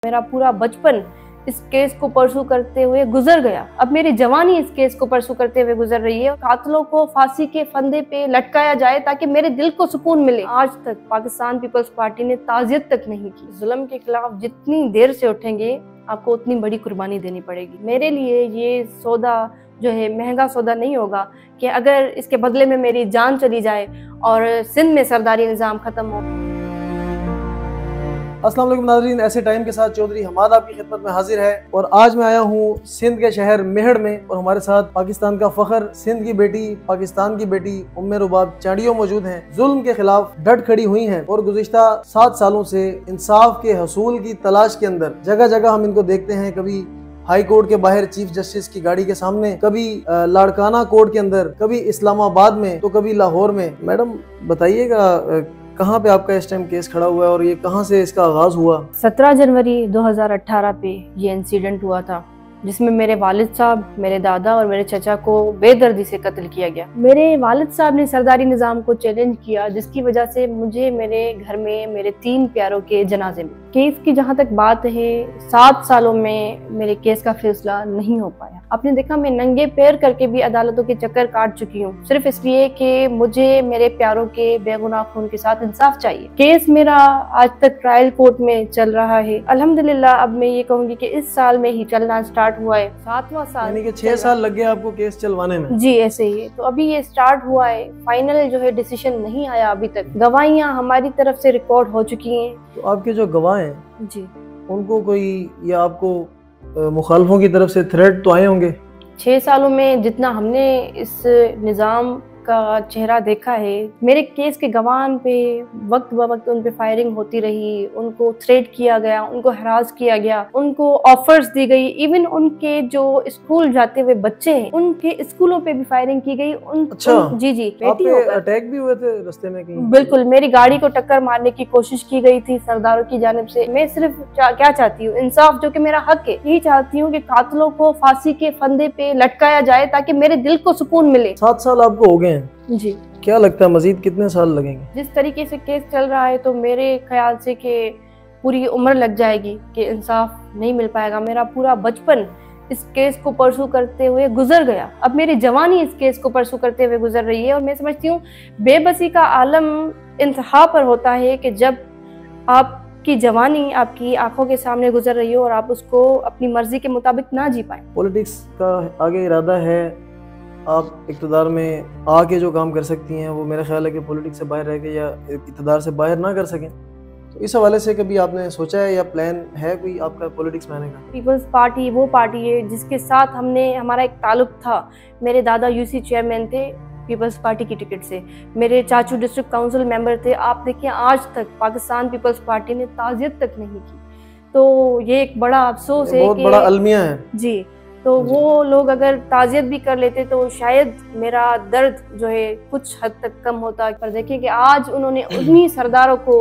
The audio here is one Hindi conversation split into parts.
मेरा पूरा बचपन इस केस को परसू करते हुए गुजर गया। अब मेरी जवानी इस केस को परसू करते हुए गुजर रही है। कातिलों को फांसी के फंदे पे लटकाया जाए ताकि मेरे दिल को सुकून मिले। आज तक पाकिस्तान पीपल्स पार्टी ने ताज़ियत तक नहीं की। जुल्म के खिलाफ जितनी देर से उठेंगे आपको उतनी बड़ी कुर्बानी देनी पड़ेगी। मेरे लिए ये सौदा जो है महंगा सौदा नहीं होगा कि अगर इसके बदले में मेरी जान चली जाए और सिंध में सरदारी निज़ाम खत्म हो। अस्सलाम वालेकुम नाज़रीन, ऐसे टाइम के साथ चौधरी हमाद आपकी खिदमत में हाजिर है और आज मैं आया हूँ सिंध के शहर मेहड़ में और हमारे साथ पाकिस्तान का फख्र, सिंध की बेटी, पाकिस्तान की बेटी उम्मे रुबाब चाड़ियों मौजूद हैं। जुल्म के खिलाफ डट खड़ी हुई हैं और गुज़िश्ता 7 सालों से इंसाफ के हसूल की तलाश के अंदर जगह जगह हम इनको देखते हैं। कभी हाई कोर्ट के बाहर चीफ जस्टिस की गाड़ी के सामने, कभी लाड़काना कोर्ट के अंदर, कभी इस्लामाबाद में तो कभी लाहौर में। मैडम बताइएगा कहाँ पे आपका इस टाइम केस खड़ा हुआ है और ये कहाँ से इसका आगाज हुआ? 17 जनवरी 2018 पे ये इंसिडेंट हुआ था जिसमें मेरे वालिद साहब, मेरे दादा और मेरे चचा को बेदर्दी से कत्ल किया गया। मेरे वालिद साहब ने सरदारी निज़ाम को चैलेंज किया जिसकी वजह से मुझे मेरे घर में मेरे 3 प्यारों के जनाजे में। केस की जहाँ तक बात है 7 सालों में मेरे केस का फैसला नहीं हो पाया। आपने देखा मैं नंगे पैर करके भी अदालतों के चक्कर काट चुकी हूँ सिर्फ इसलिए कि मुझे मेरे प्यारों के बेगुनाह खून के साथ इंसाफ चाहिए। केस मेरा आज तक ट्रायल कोर्ट में चल रहा है। अल्हम्दुलिल्लाह अब मैं ये कहूँगी कि इस साल में ही चलना स्टार्ट हुआ है। 7वां साल, यानी कि 6 साल लग गए आपको केस चलवाने में? जी ऐसे ही। तो अभी ये स्टार्ट हुआ है, फाइनल जो है डिसीजन नहीं आया अभी तक। गवाहियाँ हमारी तरफ से रिकॉर्ड हो चुकी हैं। तो आपके जो गवाह हैं जी, उनको कोई या आपको मुखालफों की तरफ से थ्रेट तो आए होंगे? 6 सालों में जितना हमने इस निज़ाम का चेहरा देखा है, मेरे केस के गवाह पे वक्त ब वक्त उन पे फायरिंग होती रही, उनको थ्रेट किया गया, उनको हरास किया गया, उनको ऑफर्स दी गई। इवन उनके जो स्कूल जाते हुए बच्चे हैं उनके स्कूलों पे भी फायरिंग की गई। जी अटैक भी हुए थे रास्ते में कहीं? बिल्कुल, मेरी गाड़ी को टक्कर मारने की कोशिश की गई थी सरदारों की जानिब से। मैं सिर्फ क्या चाहती हूँ, इंसाफ जो कि मेरा हक है। यही चाहती हूँ कि कातिलों को फांसी के फंदे पे लटकाया जाए ताकि मेरे दिल को सुकून मिले। 7 साल आपको हो गए हैं जी। क्या लगता है मजीद कितने साल लगेंगे? जिस तरीके से केस चल रहा है तो मेरे ख्याल से कि पूरी उम्र लग जाएगी कि इंसाफ नहीं मिल पाएगा। मेरा पूरा बचपन इस केस को परसू करते हुए गुजर गया। अब मेरी जवानी इस केस को परसू करते हुए गुजर रही है और मैं समझती हूँ बेबसी का आलम इंतहा पर होता है कि जब आपकी जवानी आपकी आंखों के सामने गुजर रही हो और आप उसको अपनी मर्जी के मुताबिक ना जी पाए। पॉलिटिक्स का आगे इरादा है, आप इक़्तिदार में आके जो काम कर सकती हैं वो मेरा ख्याल है कि पॉलिटिक्स से बाहर रह के या इक़्तिदार से बाहर ना कर सकें। तो इस हवाले से कभी आपने सोचा है या प्लान है कोई आपका पॉलिटिक्स में आने का? पीपल्स पार्टी वो पार्टी है जिसके साथ हमारा एक ताल्लुक था। मेरे दादा यूसी चेयरमैन थे पीपल्स पार्टी की टिकट से, मेरे चाचू डिस्ट्रिक्ट काउंसिल मेंबर थे। आप देखिए आज तक पाकिस्तान पीपल्स पार्टी ने ताज़ियत तक नहीं की। तो ये एक बड़ा अफसोस है, बहुत बड़ा अलमिया है जी। तो वो लोग अगर ताज़ियत भी कर लेते तो शायद मेरा दर्द जो है कुछ हद तक कम होता। पर देखिए कि आज उन्होंने उन्हीं सरदारों को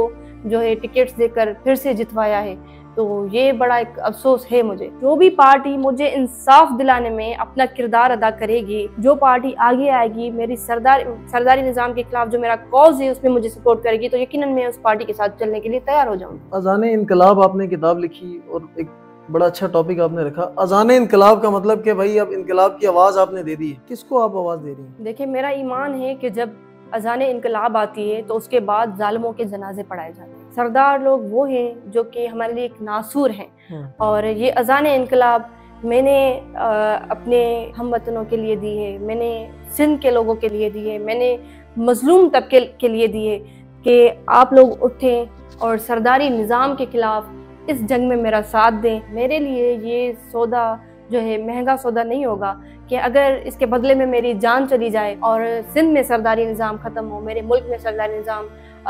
जो है टिकट्स देकर फिर से जितवाया है। तो ये बड़ा एक अफसोस है मुझे। जो भी पार्टी मुझे इंसाफ दिलाने में अपना किरदार अदा करेगी, जो पार्टी आगे आएगी, मेरी सरदारी निज़ाम के खिलाफ जो मेरा कॉज है उसमें मुझे सपोर्ट करेगी, तो यकीनन मैं उस पार्टी के साथ चलने के लिए तैयार हो जाऊंगी। अज़ान इनकलाब आपने किताब लिखी और एक बड़ा अच्छा टॉपिक आपने रखा। अज़ान इनकलाब का मतलब कि भाई अब इनकलाब की आवाज़ आपने दे दी है। किसको आप आवाज़ दे रही हैं? देखिए मेरा ईमान है कि जब अज़ान इनकलाब आती है तो उसके बाद जालिमों के जनाजे पढ़ाए जाते हैं। सरदार लोग वो हैं जो कि हमारे लिए एक नासूर हैं और ये अज़ान इनकलाब मैंने अपने हमवतनों के लिए दी है, मैंने सिंध के लोगों के लिए दी है, मैंने मजलूम तबके के लिए दी है कि आप लोग उठें और सरदारी निज़ाम के खिलाफ इस जंग में मेरा साथ दें। मेरे लिए ये सौदा जो है महंगा सौदा नहीं होगा कि अगर इसके बदले में मेरी जान चली जाए और सिंध में सरदारी निज़ाम ख़त्म हो, मेरे मुल्क में सरदारी निज़ाम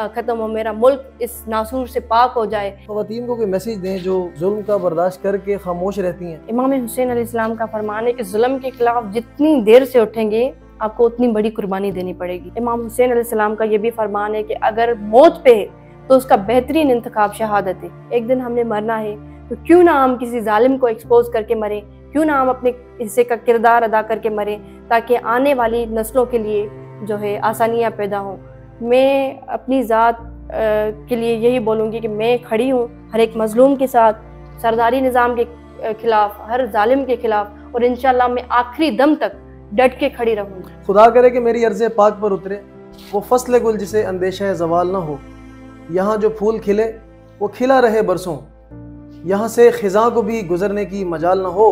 ख़त्म हो, मेरा मुल्क इस नासूर से पाक हो जाए। ख़वातीन को कोई मैसेज दें जो जुल्म का बर्दाश्त करके खामोश रहती हैं। इमाम हुसैन अलैहिस्सलाम का फरमान है कि जुल्म के खिलाफ जितनी देर से उठेंगे आपको उतनी बड़ी कुर्बानी देनी पड़ेगी। इमाम हुसैन अलैहिस्सलाम का ये भी फरमान है कि अगर मौत पे है तो उसका बेहतरीन इंतखाब शहादत है। एक दिन हमने मरना है तो क्यों ना हम किसी जालिम को एक्सपोज करके मरें, क्यों ना हम अपने हिस्से का किरदार अदा करके मरें ताकि आने वाली नस्लों के लिए जो है आसानियाँ पैदा हों। मैं अपनी ज़ात के लिए यही बोलूँगी कि मैं खड़ी हूँ हर एक मजलूम के साथ, सरदारी निज़ाम के खिलाफ, हर जालिम के खिलाफ, और इंशाल्लाह मैं आखिरी दम तक डट के खड़ी रहूँगी। खुदा करे कि मेरी अर्ज़ पाक पर उतरे वो फसल गुल जिसे अंदेशा ज़वाल ना हो, यहाँ जो फूल खिले वो खिला रहे बरसों, यहाँ से ख़िज़ां को भी गुजरने की मजाल ना हो,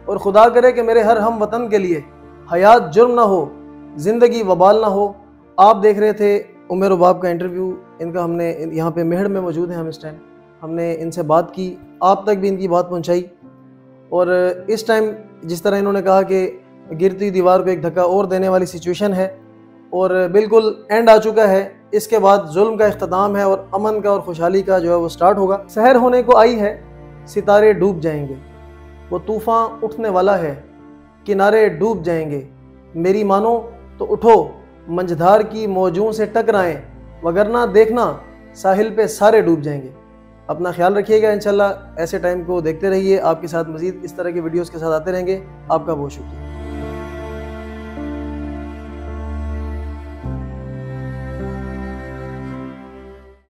और खुदा करे कि मेरे हर हम वतन के लिए हयात जुर्म ना हो, ज़िंदगी वबाल ना हो। आप देख रहे थे उम्मे रुबाब का इंटरव्यू, इनका हमने यहाँ पे मेहड़ में मौजूद हैं हम इस टाइम, हमने इनसे बात की, आप तक भी इनकी बात पहुँचाई। और इस टाइम जिस तरह इन्होंने कहा कि गिरती दीवार को एक धक्का और देने वाली सिचुएशन है और बिल्कुल एंड आ चुका है, इसके बाद जुल्म का इख्तिताम है और अमन का और खुशहाली का जो है वो स्टार्ट होगा। सहर होने को आई है, सितारे डूब जाएंगे, वो तूफ़ान उठने वाला है, किनारे डूब जाएंगे, मेरी मानो तो उठो मंझधार की मौजों से टकराएं, वगरना देखना साहिल पे सारे डूब जाएंगे। अपना ख्याल रखिएगा, इंशाल्लाह ऐसे टाइम को देखते रहिए, आपके साथ मज़ीद इस तरह के वीडियोज़ के साथ आते रहेंगे। आपका बहुत शुक्रिया।